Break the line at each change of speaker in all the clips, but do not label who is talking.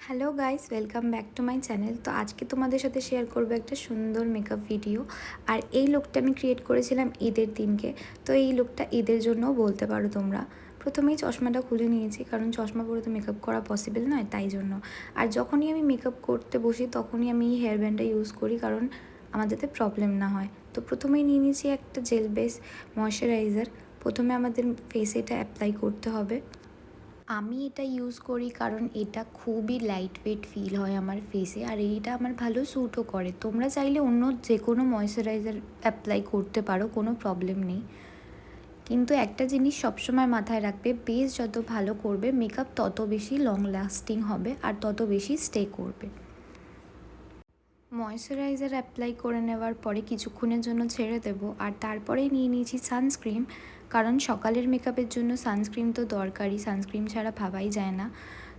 Hello guys, welcome back to my channel. তো আজকে তোমাদের সাথে শেয়ার করবো একটা সুন্দর মেকআপ ভিডিও। আর এই লুকটা আমি ক্রিয়েট করেছিলাম ঈদের দিনকে। তো এই লুকটা ঈদের জন্যও বলতে পারো তোমরা। প্রথমেই চশমাটা খুলে নিয়েছি, কারণ চশমা পরে তো মেকআপ করা পসিবল নয়, তাই জন্য। আর যখনই আমি মেকআপ করতে বসি তখনই আমি এই হেয়ার ব্যান্ডটা ইউজ করি, কারণ আমার যাতে প্রবলেম না হয়। তো প্রথমেই নিয়ে নিয়েছি একটা জেল বেস ময়শ্চারাইজার। প্রথমে আমাদের ফেসে এটা অ্যাপ্লাই করতে হবে। আমি এটা ইউজ করি কারণ এটা খুবই লাইট ওয়েট ফিল হয় আমার ফেসে, আর এইটা আমার ভালো স্যুটও করে। তোমরা চাইলে অন্য যে কোনো ময়শ্চারাইজার অ্যাপ্লাই করতে পারো, কোনো প্রবলেম নেই। কিন্তু একটা জিনিস সবসময় মাথায় রাখবে, বেস যত ভালো করবে মেকআপ তত বেশি লং লাস্টিং হবে আর তত বেশি স্টে করবে। ময়শ্চারাইজার অ্যাপ্লাই করে নেওয়ার পরে কিছুক্ষণের জন্য ছেড়ে দেবো, আর তারপরেই নিয়ে নিয়েছি সানস্ক্রিন। কারণ সকালের মেকআপের জন্য সানস্ক্রিন তো দরকারই, সানস্ক্রিন ছাড়া ভাবাই যায় না।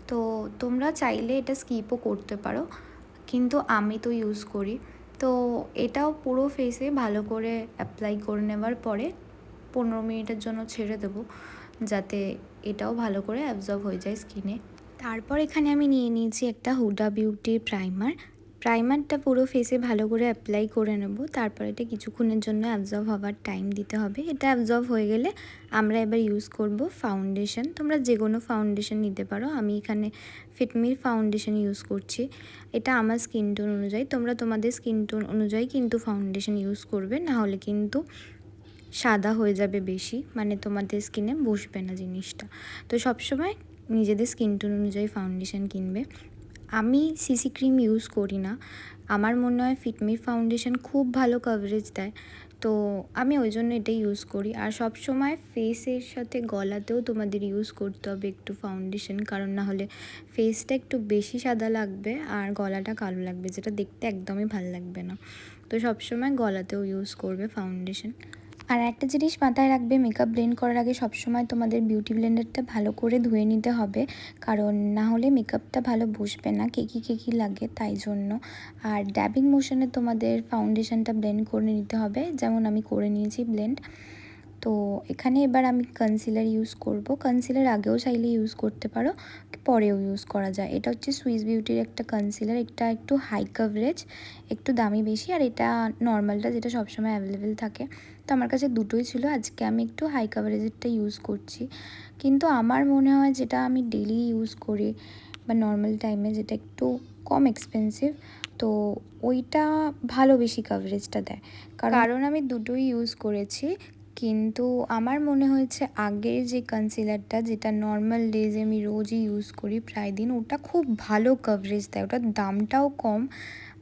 তো তোমরা চাইলে এটা স্কিপও করতে পারো, কিন্তু আমি তো ইউজ করি। তো এটাও পুরো ফেসে ভালো করে অ্যাপ্লাই করে নেওয়ার পরে 15 মিনিটের জন্য ছেড়ে দেবো, যাতে এটাও ভালো করে অ্যাবজর্ব হয়ে যায় স্কিনে। তারপর এখানে আমি নিয়ে নিয়েছি একটা হুডা বিউটির প্রাইমারটা পুরো ফেসে ভালো করে অ্যাপ্লাই করে নেব। তারপর এটা কিছুক্ষণের জন্য অ্যাবজর্ব হওয়ার টাইম দিতে হবে। এটা অ্যাবজর্ব হয়ে গেলে আমরা এবার ইউজ করব ফাউন্ডেশন। তোমরা যে কোনো ফাউন্ডেশন নিতে পারো, আমি এখানে ফিটমির ফাউন্ডেশন ইউজ করছি। এটা আমার স্কিন টোন অনুযায়ী, তোমরা তোমাদের স্কিন টোন অনুযায়ী কিন্তু ফাউন্ডেশন ইউজ করবে, না হলে কিন্তু সাদা হয়ে যাবে বেশি, মানে তোমাদের স্কিনে বসবে না জিনিসটা। তো সবসময় নিজেদের স্কিন টোন অনুযায়ী ফাউন্ডেশন কিনবে। আমি সিসি ক্রিম ইউজ করি না, আমার মনে হয় ফিটমির ফাউন্ডেশন খুব ভালো কভারেজ দেয়, তো আমি ওই জন্য এটাই ইউজ করি। আর সব সময় ফেসের সাথে গলাতেও তোমাদের ইউজ করতে হবে একটু ফাউন্ডেশন, কারণ না হলে ফেসটা একটু বেশি সাদা লাগবে আর গলাটা কালো লাগবে, যেটা দেখতে একদমই ভালো লাগবে না। তো সবসময় গলাতেও ইউজ করবে ফাউন্ডেশন। আর একটা জিনিস মাথায় রাখবে, মেকআপ ব্লেন্ড করার আগে সবসময় তোমাদের বিউটি ব্লেন্ডারটা ভালো করে ধুয়ে নিতে হবে, কারণ না হলে মেকআপটা ভালো বসবে না, কেকি কেকি লাগে, তাই জন্য। আর ড্যাবিং মোশনে তোমাদের ফাউন্ডেশনটা ব্লেন্ড করে নিতে হবে, যেমন আমি করে নিয়েছি ব্লেন্ড। তো এখানে এবার আমি কনসিলার ইউজ করব। কনসিলার আগেও চাইলে ইউজ করতে পারো, পরেও ইউজ করা যায়। এটা হচ্ছে সুইস বিউটির একটা কনসিলার, এটা একটু হাই কভারেজ, একটু দামি বেশি, আর এটা নর্মালটা যেটা সবসময় অ্যাভেলেবেল থাকে। তো আমার কাছে দুটোই ছিল, আজকে আমি একটু হাই কভারেজেরটা ইউজ করছি। কিন্তু আমার মনে হয় যেটা আমি ডেলি ইউজ করি বা নর্মাল টাইমে, যেটা একটু কম এক্সপেন্সিভ, তো ওইটা ভালো বেশি কভারেজটা দেয়। কারণ আমি দুটোই ইউজ করেছি, কিন্তু আমার মনে হয়েছে আগের যে কনসিলারটা, যেটা নর্মাল ডেজে আমি রোজই ইউজ করি প্রায় দিন, ওটা খুব ভালো কভারেজ দেয়, ওটার দামটাও কম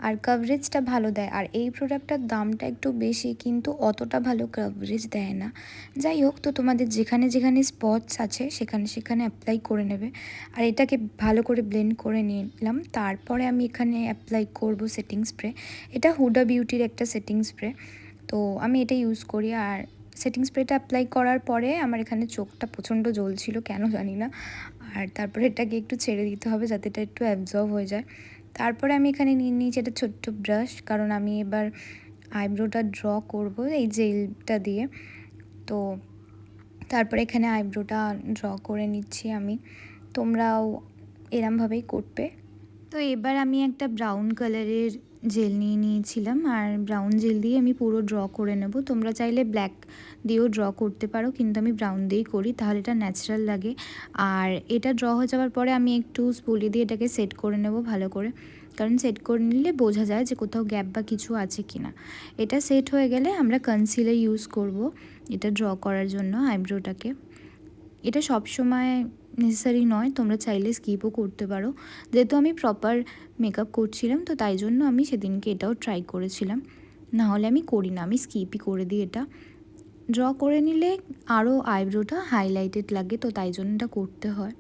আর কভারেজটা ভালো দেয়। আর এই প্রোডাক্টটার দামটা একটু বেশি, কিন্তু অতটা ভালো কভারেজ দেয় না। যাই হোক, তো তোমাদের যেখানে যেখানে স্পটস আছে সেখানে সেখানে অ্যাপ্লাই করে নেবে। আর এটাকে ভালো করে ব্লেন্ড করে নিলাম। তারপরে আমি এখানে অ্যাপ্লাই করব সেটিং স্প্রে। এটা হুডা বিউটির একটা সেটিং স্প্রে, তো আমি এটা ইউজ করি। আর সেটিং স্প্রেটা অ্যাপ্লাই করার পরে আমার এখানে চোখটা প্রচণ্ড জ্বলছিল, কেন জানি না। আর তারপরে এটাকে একটু ছেড়ে দিতে হবে যাতে এটা একটু অ্যাবজর্ব হয়ে যায়। তারপরে আমি এখানে নিয়ে নিয়েছি একটা ছোট্ট ব্রাশ, কারণ আমি এবার আইব্রোটা ড্র করব এই জেলটা দিয়ে। তো তারপরে এখানে আইব্রোটা ড্র করে নিচ্ছি আমি, তোমরাও এরমভাবেই করবে। তো এবার আমি একটা ব্রাউন কালারের জেল নিয়ে নিয়েছিলাম, আর ব্রাউন জেল দিয়ে আমি পুরো ড্র করে নেব। তোমরা চাইলে ব্ল্যাক দিয়েও ড্র করতে পারো, কিন্তু আমি ব্রাউন দিয়েই করি, তাহলে এটা ন্যাচারাল লাগে। আর এটা ড্র হয়ে যাওয়ার পরে আমি একটু স্পুলি দিয়ে এটাকে সেট করে নেব ভালো করে, কারণ সেট করে নিলে বোঝা যায় যে কোথাও গ্যাপ বা কিছু আছে কি না। এটা সেট হয়ে গেলে আমরা কনসিলার ইউজ করব এটা ড্র করার জন্য আইব্রোটাকে। এটা সব সময় নেসেসারি নয়, তোমরা চাইলে স্কিপও করতে পারো। যেহেতু আমি প্রপার মেকআপ করছিলাম, তো তাই জন্য আমি সেদিনকে এটাও ট্রাই করেছিলাম, না হলে আমি করি না, আমি স্কিপই করে দিই। এটা ড্র করে নিলে আরও আইব্রোটা হাইলাইটেড লাগে, তো তাই জন্য এটা করতে হয়।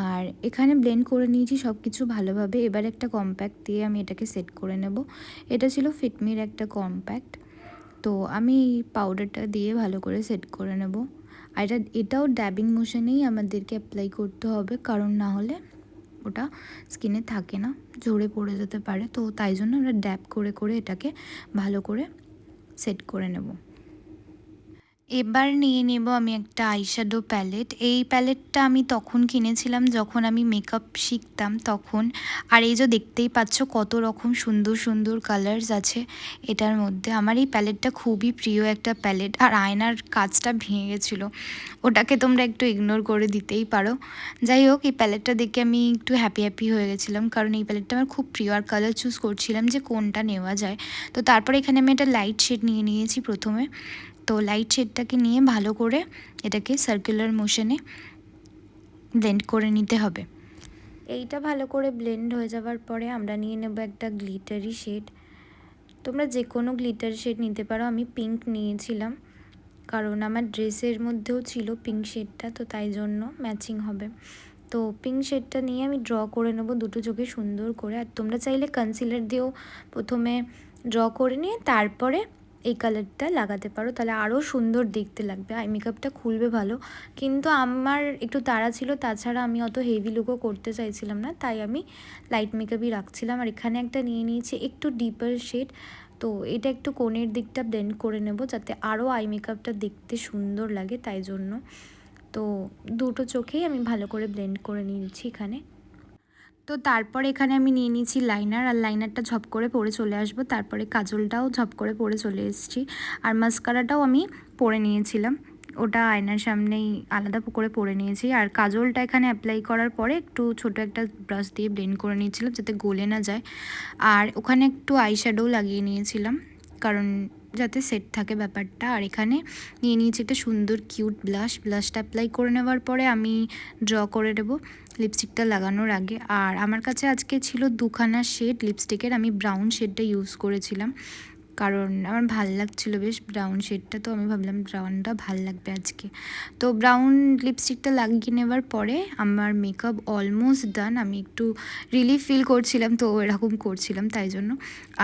আর এখানে ব্লেন্ড করে নিয়েছি সব কিছু ভালোভাবে। এবার একটা কম্প্যাক্ট দিয়ে আমি এটাকে সেট করে নেব। এটা ছিল ফিটমির একটা কম্প্যাক্ট, তো আমি পাউডারটা দিয়ে ভালো করে সেট করে নেব। আর এটাও ড্যাবিং মোশনেই আমাদেরকে অ্যাপ্লাই করতে হবে, কারণ না হলে ওটা স্কিনে থাকে না, ঝরে পড়ে যেতে পারে। তো তাই জন্য আমরা ড্যাব করে করে এটাকে ভালো করে সেট করে নেব। এবার নিয়ে নেব আমি একটা আইশ্যাডো প্যালেট। এই প্যালেটটা আমি তখন কিনেছিলাম যখন আমি মেকআপ শিখতাম তখন। আর এই যে দেখতেই পাচ্ছ কত রকম সুন্দর সুন্দর কালার্স আছে এটার মধ্যে। আমার এই প্যালেটটা খুবই প্রিয় একটা প্যালেট। আর আয়নার কাঁচটা ভেঙে গেছিলো, ওটাকে তোমরা একটু ইগনোর করে দিতেই পারো। যাই হোক, এই প্যালেটটা দেখে আমি একটু হ্যাপি হয়ে গেছিলাম, কারণ এই প্যালেটটা আমার খুব প্রিয়। আর কালার চুজ করছিলাম যে কোনটা নেওয়া যায়। তো তারপরে এখানে আমি একটা লাইট শেড নিয়ে নিয়েছি প্রথমে। তো লাইট শেডটাকে নিয়ে ভালো করে এটাকে সার্কুলার মোশনে ব্লেন্ড করে নিতে হবে। এইটা ভালো করে ব্লেন্ড হয়ে যাওয়ার পরে আমরা নিয়ে নেব একটা গ্লিটারি শেড। তোমরা যে কোনো গ্লিটারি শেড নিতে পারো। আমি পিঙ্ক নিয়েছিলাম কারণ আমার ড্রেসের মধ্যেও ছিল পিঙ্ক শেডটা, তো তাই জন্য ম্যাচিং হবে। তো পিঙ্ক শেডটা নিয়ে আমি ড্র করে নেবো দুটো চোখে সুন্দর করে। আর তোমরা চাইলে কনসিলার দিয়েও প্রথমে ড্র করে নিয়ে তারপরে এই কালারটা লাগাতে পারো, তাহলে আরও সুন্দর দেখতে লাগবে, আই মেকআপটা খুলবে ভালো। কিন্তু আমার একটু তাড়া ছিল, তাছাড়া আমি অত হেভি লুকও করতে চাইছিলাম না, তাই আমি লাইট মেকআপই রাখছিলাম। আর এখানে একটা নিয়ে নিয়েছি একটু ডিপার শেড। তো এটা একটু কোণের দিকটা ব্লেন্ড করে নেব যাতে আরও আই মেকআপটা দেখতে সুন্দর লাগে, তাই জন্য। তো দুটো চোখেই আমি ভালো করে ব্লেন্ড করে নিয়েছি এখানে। তো তারপর এখানে আমি নিয়ে নিয়েছি লাইনার, আর লাইনারটা ঝপ করে পরে চলে আসবো। তারপরে কাজলটাও ঝপ করে পরে চলে এসেছি। আর মাস্কারাটাও আমি পরে নিয়েছিলাম, ওটা আয়নার সামনেই আলাদা করে পরে নিয়েছি। আর কাজলটা এখানে অ্যাপ্লাই করার পরে একটু ছোট একটা ব্রাশ দিয়ে ব্লেন্ড করে নিয়েছিলাম যাতে গলে না যায়। আর ওখানে একটু আইশ্যাডো লাগিয়ে নিয়েছিলাম কারণ যাতে সেট থাকে ব্যাপারটা। আর এখানে নিয়ে নিয়েছি একটা সুন্দর কিউট ব্লাশটা অ্যাপ্লাই করে নেওয়ার পরে আমি ড্র করে দেবো লিপস্টিকটা লাগানোর আগে। আর আমার কাছে আজকে ছিল দুখানা শেড লিপস্টিকের, আমি ব্রাউন শেডটা ইউজ করেছিলাম কারণ আমার ভাল লাগছিলো বেশ ব্রাউন শেডটা, তো আমি ভাবলাম ব্রাউনটা ভাল লাগবে আজকে। তো ব্রাউন লিপস্টিকটা লাগিয়ে নেওয়ার পরে আমার মেকআপ অলমোস্ট ডান। আমি একটু রিলিফ ফিল করছিলাম, তো এরকম করছিলাম তাই জন্য।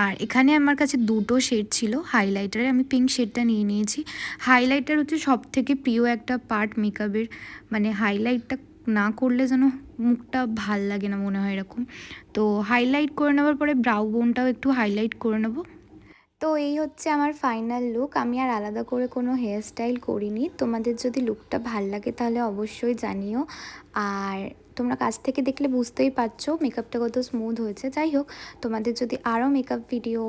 আর এখানে আমার কাছে দুটো শেড ছিল হাইলাইটারে, আমি পিঙ্ক শেডটা নিয়ে নিয়েছি। হাইলাইটার হচ্ছে সব থেকে প্রিয় একটা পার্ট মেকআপের, মানে হাইলাইটটা না করলে যেন মুখটা ভাল লাগে না মনে হয় এরকম। তো হাইলাইট করে নেওয়ার পরে ব্রাউ বোনটাও একটু হাইলাইট করে নেবো। তো এই হচ্ছে আমার ফাইনাল লুক। আমি আর আলাদা করে কোনো হেয়ার স্টাইল করিনি। তোমাদের যদি লুকটা ভাল লাগে তাহলে অবশ্যই জানিও। আর তোমরা কাছ থেকে দেখলে বুঝতেই পারছো মেকআপটা কত স্মুথ হয়েছে। যাই হোক, তোমাদের যদি আরও মেকআপ ভিডিও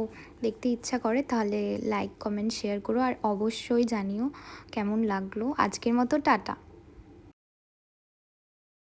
দেখতে ইচ্ছা করে তাহলে লাইক কমেন্ট শেয়ার করো, আর অবশ্যই জানিও কেমন লাগলো। আজকের মতো টাটা।